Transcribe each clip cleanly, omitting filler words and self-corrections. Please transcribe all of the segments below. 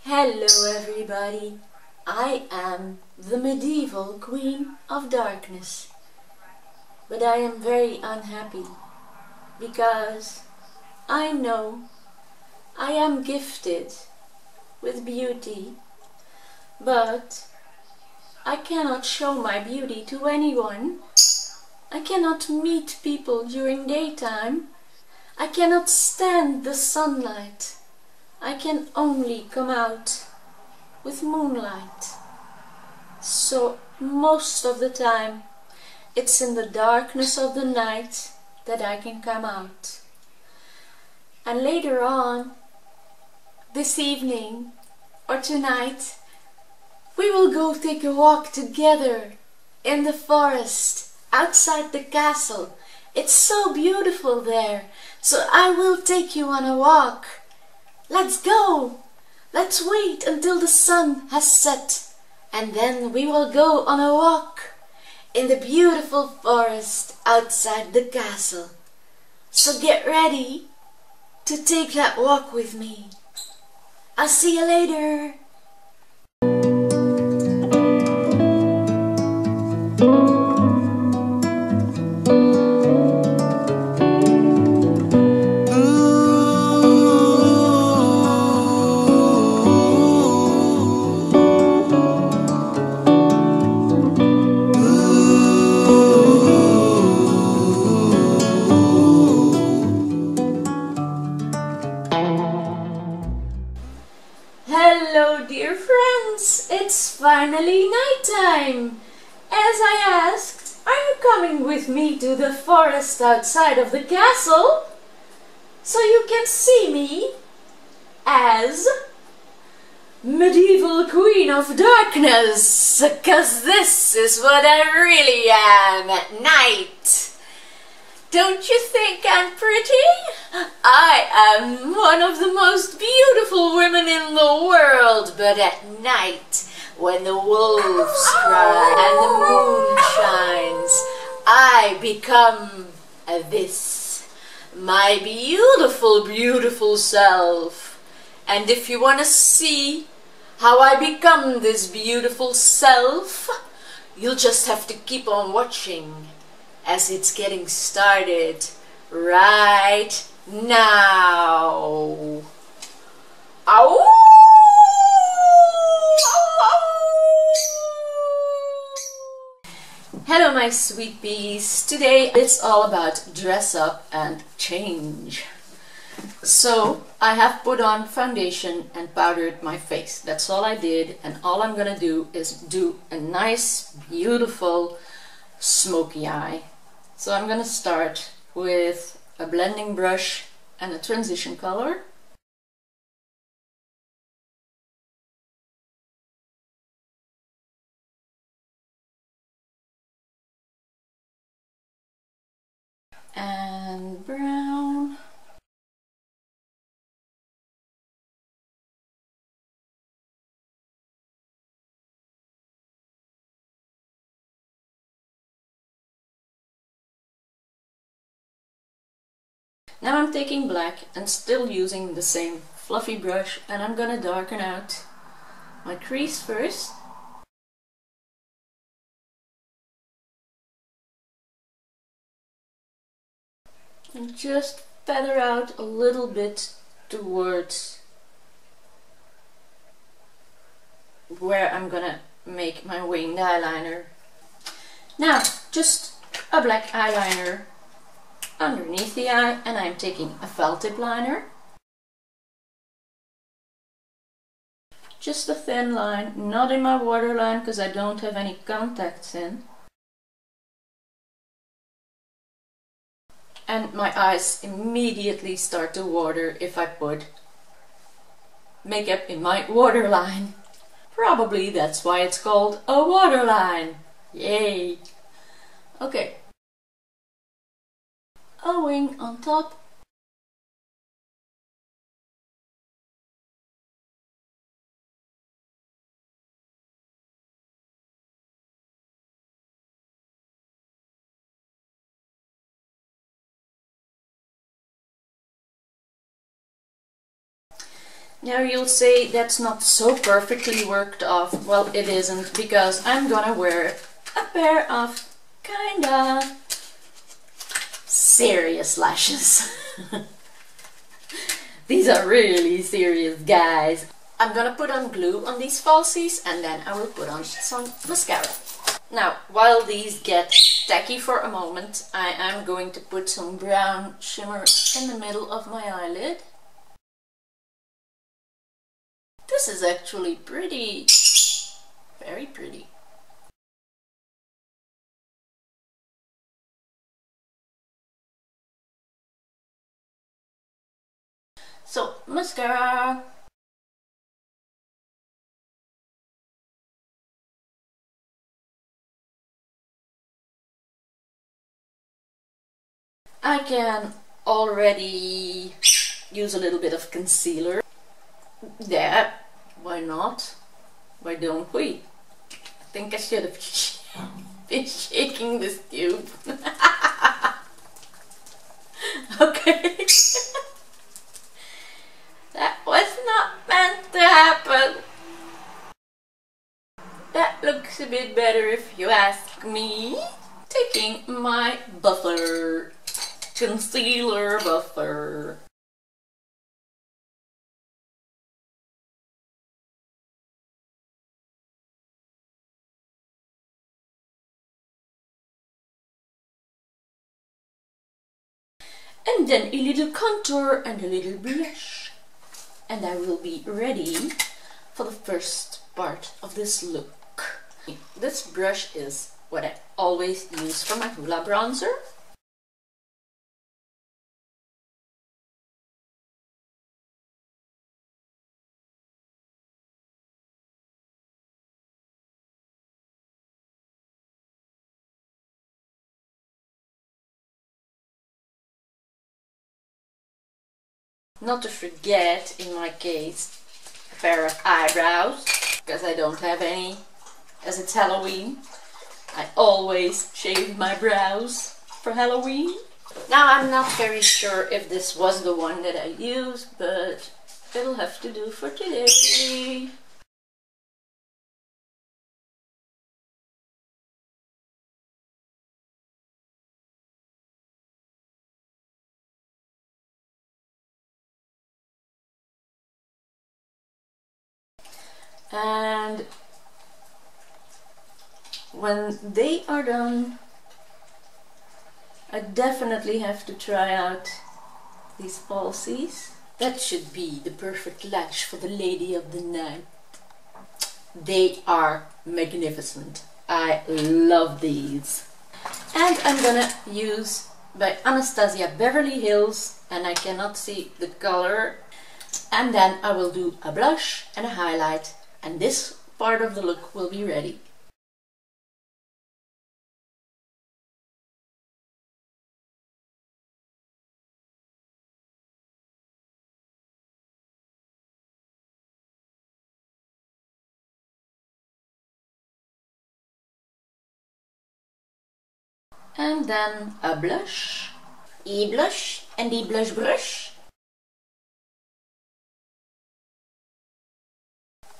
Hello everybody, I am the medieval Queen of Darkness, but I am very unhappy because I know I am gifted with beauty, but I cannot show my beauty to anyone. I cannot meet people during daytime. I cannot stand the sunlight. I can only come out with moonlight. So most of the time it's in the darkness of the night that I can come out. And later on, this evening or tonight, we will go take a walk together in the forest outside the castle. It's so beautiful there, so I will take you on a walk. Let's go! Let's wait until the sun has set, and then we will go on a walk in the beautiful forest outside the castle. So get ready to take that walk with me. I'll see you later! Hello dear friends, it's finally nighttime. As I asked, are you coming with me to the forest outside of the castle? So you can see me as medieval Queen of Darkness, 'cause this is what I really am at night. Don't you think I'm pretty? I am one of the most beautiful women in the world, but at night, when the wolves cry and the moon shines, I become this, my beautiful, beautiful self. And if you want to see how I become this beautiful self, you'll just have to keep on watching, as it's getting started right now. Ow! Hello my sweet peas. Today it's all about dress up and change. So I have put on foundation and powdered my face. That's all I did, and all I'm gonna do is do a nice beautiful smoky eye. So I'm gonna start with a blending brush and a transition color. And brown. Now I'm taking black and still using the same fluffy brush, and I'm gonna darken out my crease first. And just feather out a little bit towards where I'm gonna make my winged eyeliner. Now, just a black eyeliner underneath the eye, and I'm taking a felt tip liner. Just a thin line, not in my waterline because I don't have any contacts in. And my eyes immediately start to water if I put makeup in my waterline. Probably that's why it's called a waterline. Yay! Okay. A wing on top. Now you'll say that's not so perfectly worked off. Well, it isn't, because I'm gonna wear a pair of kinda serious lashes. These are really serious, guys. I'm gonna put on glue on these falsies and then I will put on some mascara. Now, while these get tacky for a moment, I am going to put some brown shimmer in the middle of my eyelid. This is actually pretty, very pretty. So, mascara. I can already use a little bit of concealer. Yeah, why not? Why don't we? I think I should have been shaking this tube. Okay. That was not meant to happen. That looks a bit better if you ask me. Taking my buffer, concealer buffer. And then a little contour and a little blush. And I will be ready for the first part of this look. This brush is what I always use for my Hoola bronzer. Not to forget, in my case, a pair of eyebrows, because I don't have any, as it's Halloween. I always shave my brows for Halloween. Now I'm not very sure if this was the one that I used, but it'll have to do for today. And when they are done, I definitely have to try out these falsies. That should be the perfect lash for the lady of the night. They are magnificent. I love these. And I'm gonna use by Anastasia Beverly Hills, and I cannot see the color. And then I will do a blush and a highlight, and this part of the look will be ready. And then a blush, a blush, and a blush brush.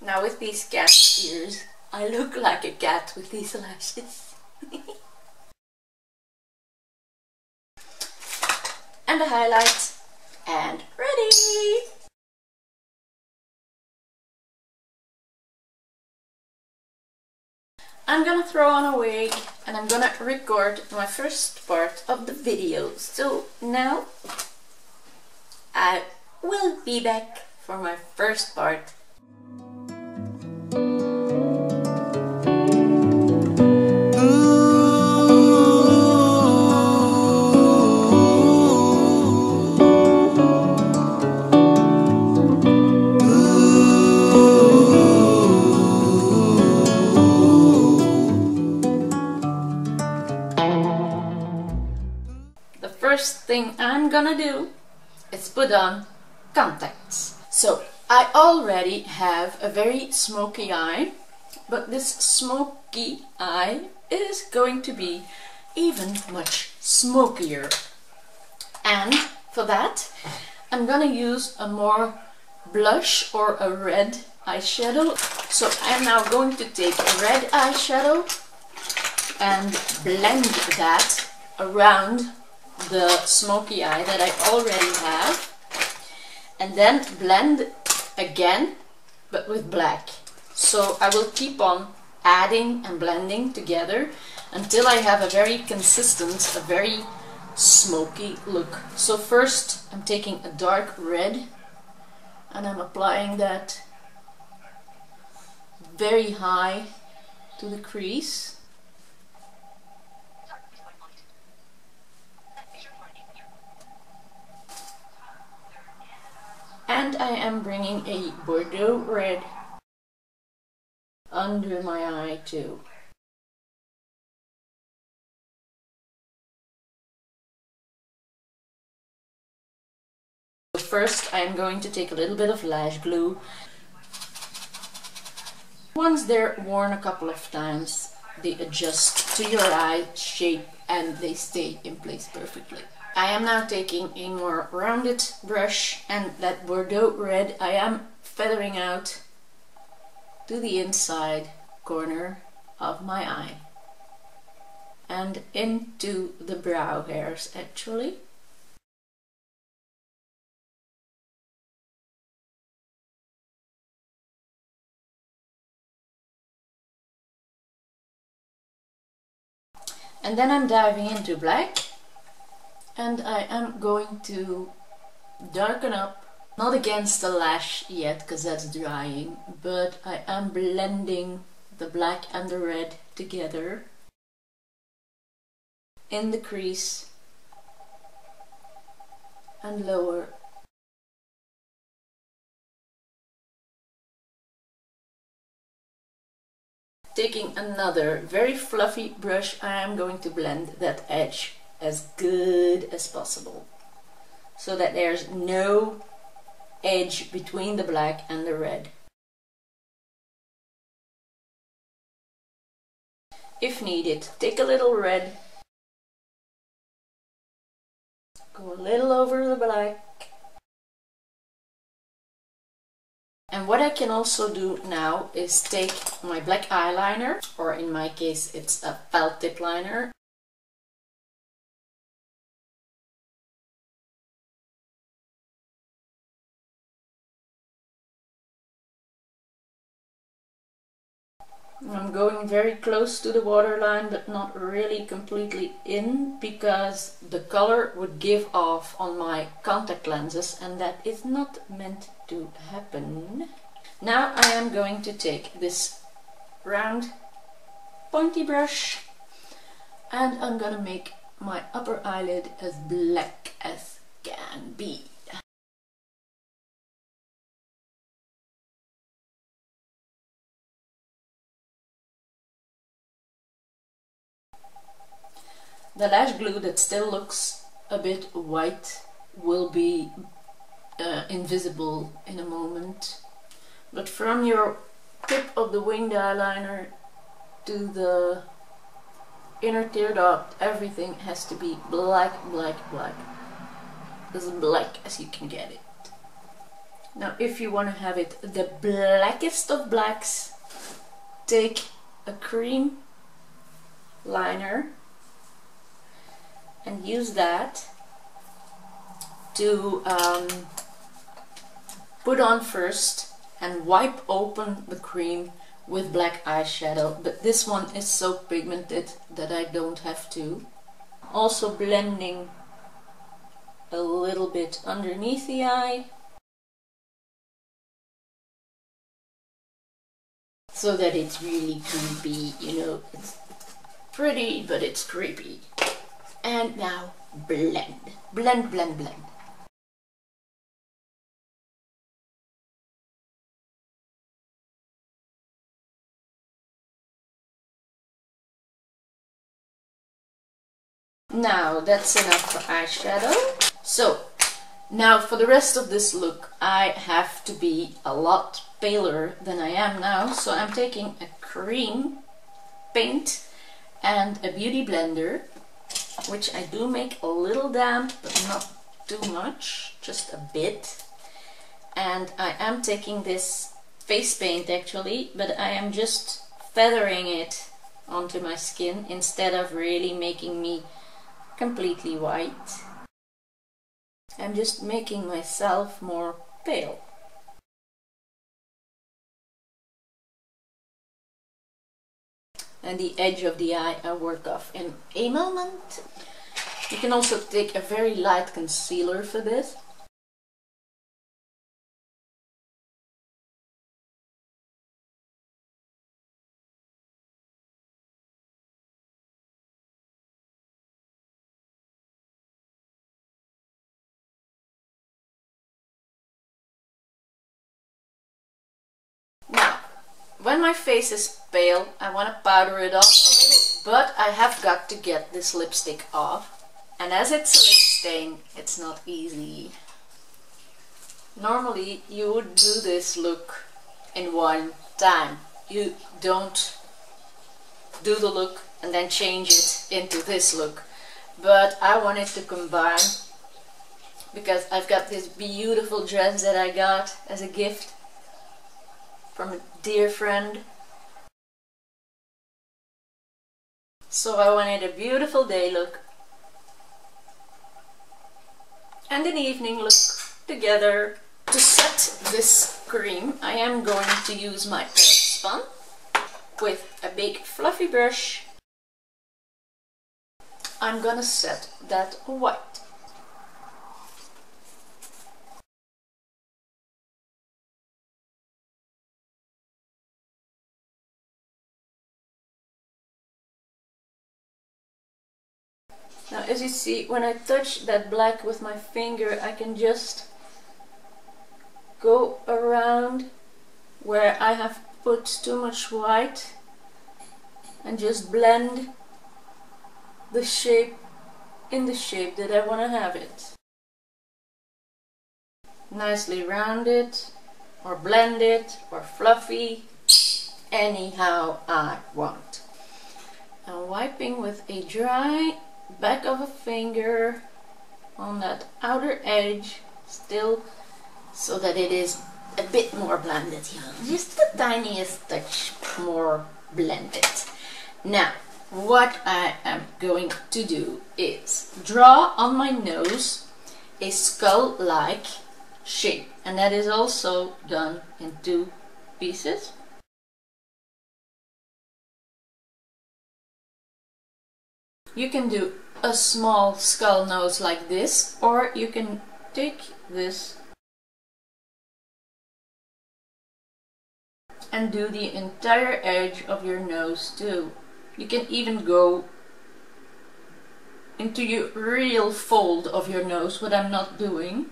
Now with these cat ears, I look like a cat with these lashes. And a highlight, and ready! I'm gonna throw on a wig and I'm gonna record my first part of the video. So now I will be back for my first part. First thing I'm gonna do is put on contacts. So I already have a very smoky eye, but this smoky eye is going to be even much smokier. And for that I'm gonna use a more blush or a red eyeshadow. So I'm now going to take a red eyeshadow and blend that around the smoky eye that I already have, and then blend again but with black. So I will keep on adding and blending together until I have a very consistent, a very smoky look. So first I'm taking a dark red and I'm applying that very high to the crease. And I am bringing a Bordeaux red under my eye too. First I'm going to take a little bit of lash glue. Once they're worn a couple of times, they adjust to your eye shape and they stay in place perfectly. I am now taking a more rounded brush, and that Bordeaux red I am feathering out to the inside corner of my eye and into the brow hairs actually. And then I'm diving into black, and I am going to darken up, not against the lash yet because that's drying, but I am blending the black and the red together in the crease and lower. Taking another very fluffy brush, I am going to blend that edge as good as possible so that there's no edge between the black and the red. If needed, take a little red, go a little over the black. And what I can also do now is take my black eyeliner, or in my case it's a felt tip liner. I'm going very close to the waterline, but not really completely in, because the color would give off on my contact lenses and that is not meant to happen. Now I am going to take this round pointy brush and I'm gonna make my upper eyelid as black as can be. The lash glue that still looks a bit white will be invisible in a moment, but from your tip of the winged eyeliner to the inner tear dot, everything has to be black, black, black. As black as you can get it. Now if you want to have it the blackest of blacks, take a cream liner and use that to put on first and wipe open the cream with black eyeshadow, but this one is so pigmented that I don't have to. Also blending a little bit underneath the eye so that it's really creepy, you know, it's pretty but it's creepy. And now blend, blend, blend, blend. Now that's enough for eyeshadow. So now for the rest of this look I have to be a lot paler than I am now, so I'm taking a cream paint and a beauty blender, which I do make a little damp but not too much, just a bit. and I am taking this face paint actually, but I am just feathering it onto my skin instead of really making me completely white. I'm just making myself more pale. And the edge of the eye I work off in a moment. You can also take a very light concealer for this. Now, when my face is pale, I want to powder it off a little, but I have got to get this lipstick off. And as it's a lip stain, it's not easy. Normally, you would do this look in one time. You don't do the look and then change it into this look. But I wanted to combine, because I've got this beautiful dress that I got as a gift from a dear friend. So I wanted a beautiful day look and an evening look together. To set this cream, I am going to use my Paris Spun with a big fluffy brush. I'm gonna set that white. Now, as you see, when I touch that black with my finger, I can just go around where I have put too much white and just blend the shape in the shape that I want to have it. Nicely rounded, or blended, or fluffy, anyhow I want. I'm wiping with a dry back of a finger on that outer edge, still so that it is a bit more blended, just the tiniest touch more blended. Now, what I am going to do is draw on my nose a skull-like shape, and that is also done in 2 pieces. You can do a small skull nose like this, or you can take this and do the entire edge of your nose too. You can even go into your real fold of your nose, what I'm not doing.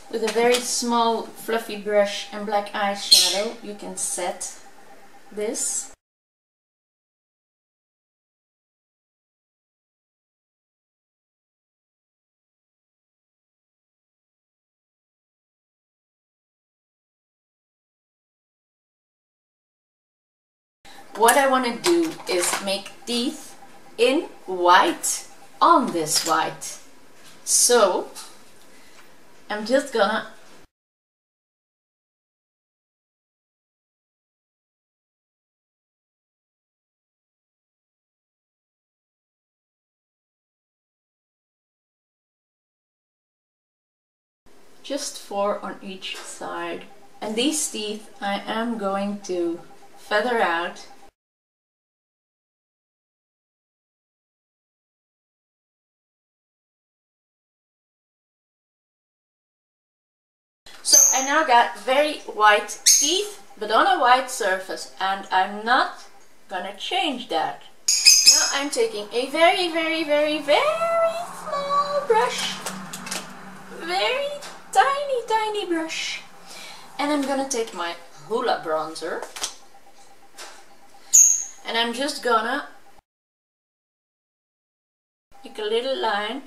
With a very small fluffy brush and black eyeshadow, you can set this. What I want to do is make teeth in white on this white. So I'm just gonna just 4 on each side. And these teeth I am going to feather out. So I now got very white teeth, but on a white surface, and I'm not gonna change that. Now I'm taking a very, very, very, very small brush, very tiny, tiny brush, and I'm gonna take my Hoola bronzer, and I'm just gonna make a little line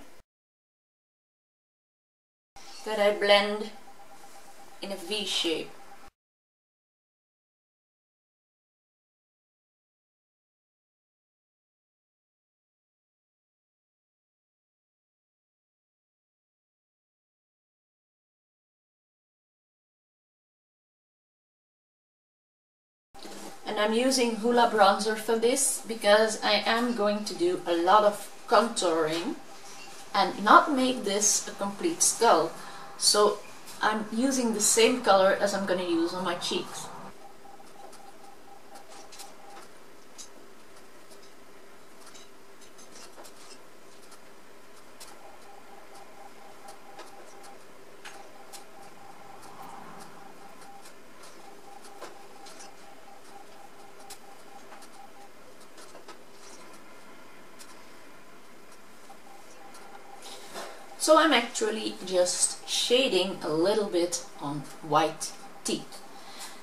that I blend in a V shape. And I'm using Hoola bronzer for this because I am going to do a lot of contouring and not make this a complete skull. So I'm using the same color as I'm going to use on my cheeks. So I'm actually just shading a little bit on white teeth.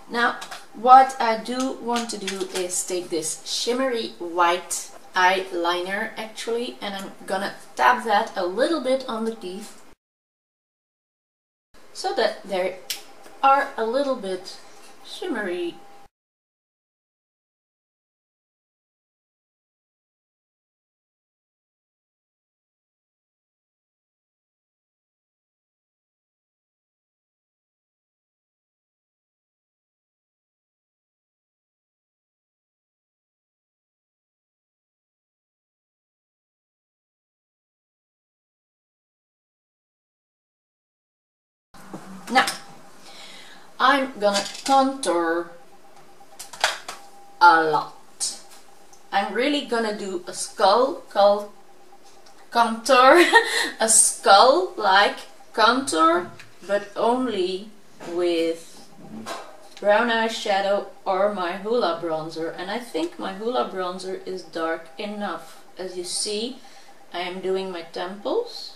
Now what I do want to do is take this shimmery white eyeliner actually, and I'm gonna tap that a little bit on the teeth so that they are a little bit shimmery. Now I'm gonna contour a lot. I'm really gonna do a skull contour, a skull like contour, but only with brown eyeshadow or my Hoola bronzer. And I think my Hoola bronzer is dark enough. As you see, I am doing my temples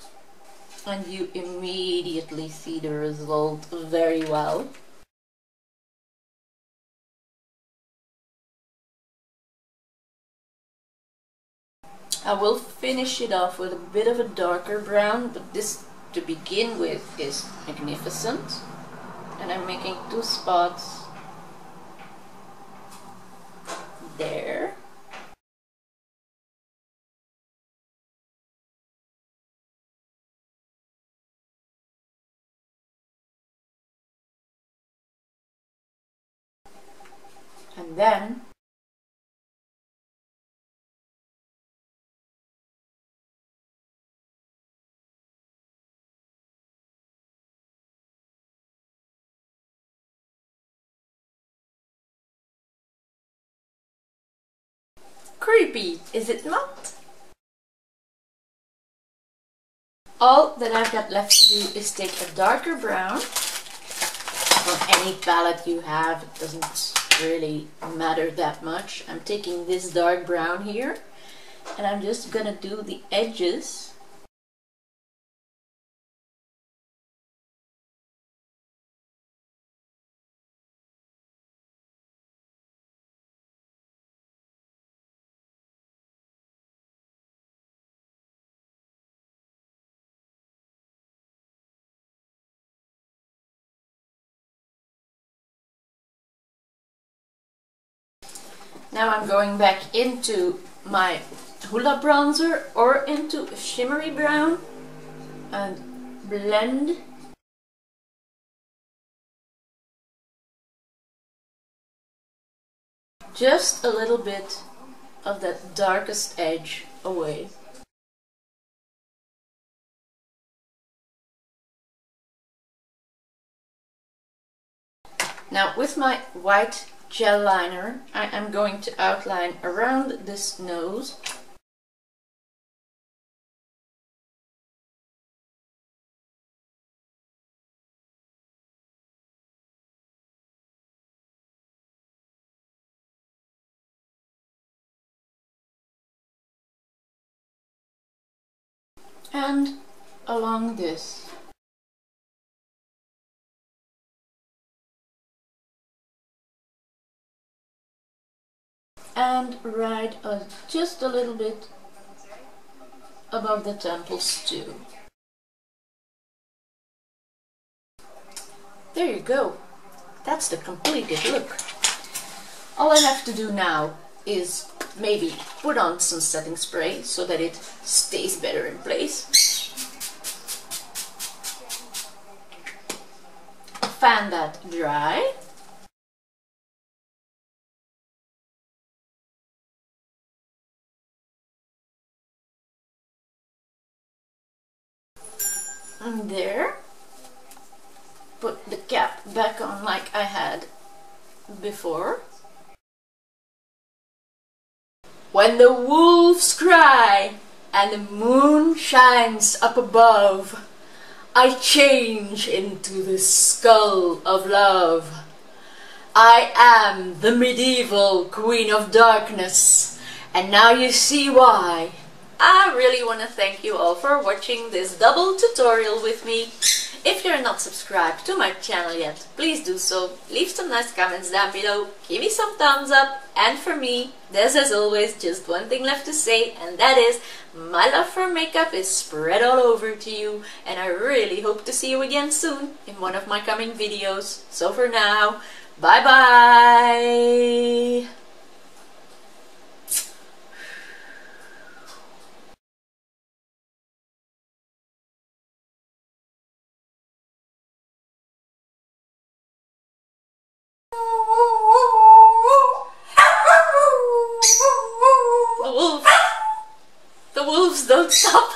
and you immediately see the result very well. I will finish it off with a bit of a darker brown, but this to begin with is magnificent. And I'm making 2 spots there. And then creepy, is it not? All that I've got left to do is take a darker brown on any palette you have. It doesn't really matter that much. I'm taking this dark brown here and I'm just gonna do the edges . Now I'm going back into my Hoola bronzer or into a shimmery brown and blend . Just a little bit of that darkest edge away. Now with my white gel liner, I am going to outline around this nose . And along this . And right just a little bit above the temples too. there you go. That's the completed look. All I have to do now is maybe put on some setting spray so that it stays better in place. Fan that dry. And there. Put the cap back on like I had before. When the wolves cry and the moon shines up above, I change into the skull of love. I am the medieval queen of darkness, and now you see why. I really want to thank you all for watching this double tutorial with me. If you're not subscribed to my channel yet, please do so. Leave some nice comments down below, give me some thumbs up, and for me, there's as always just one thing left to say, and that is, my love for makeup is spread all over to you, and I really hope to see you again soon in one of my coming videos. So for now, bye bye! The wolves don't stop.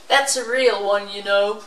That's a real one, you know.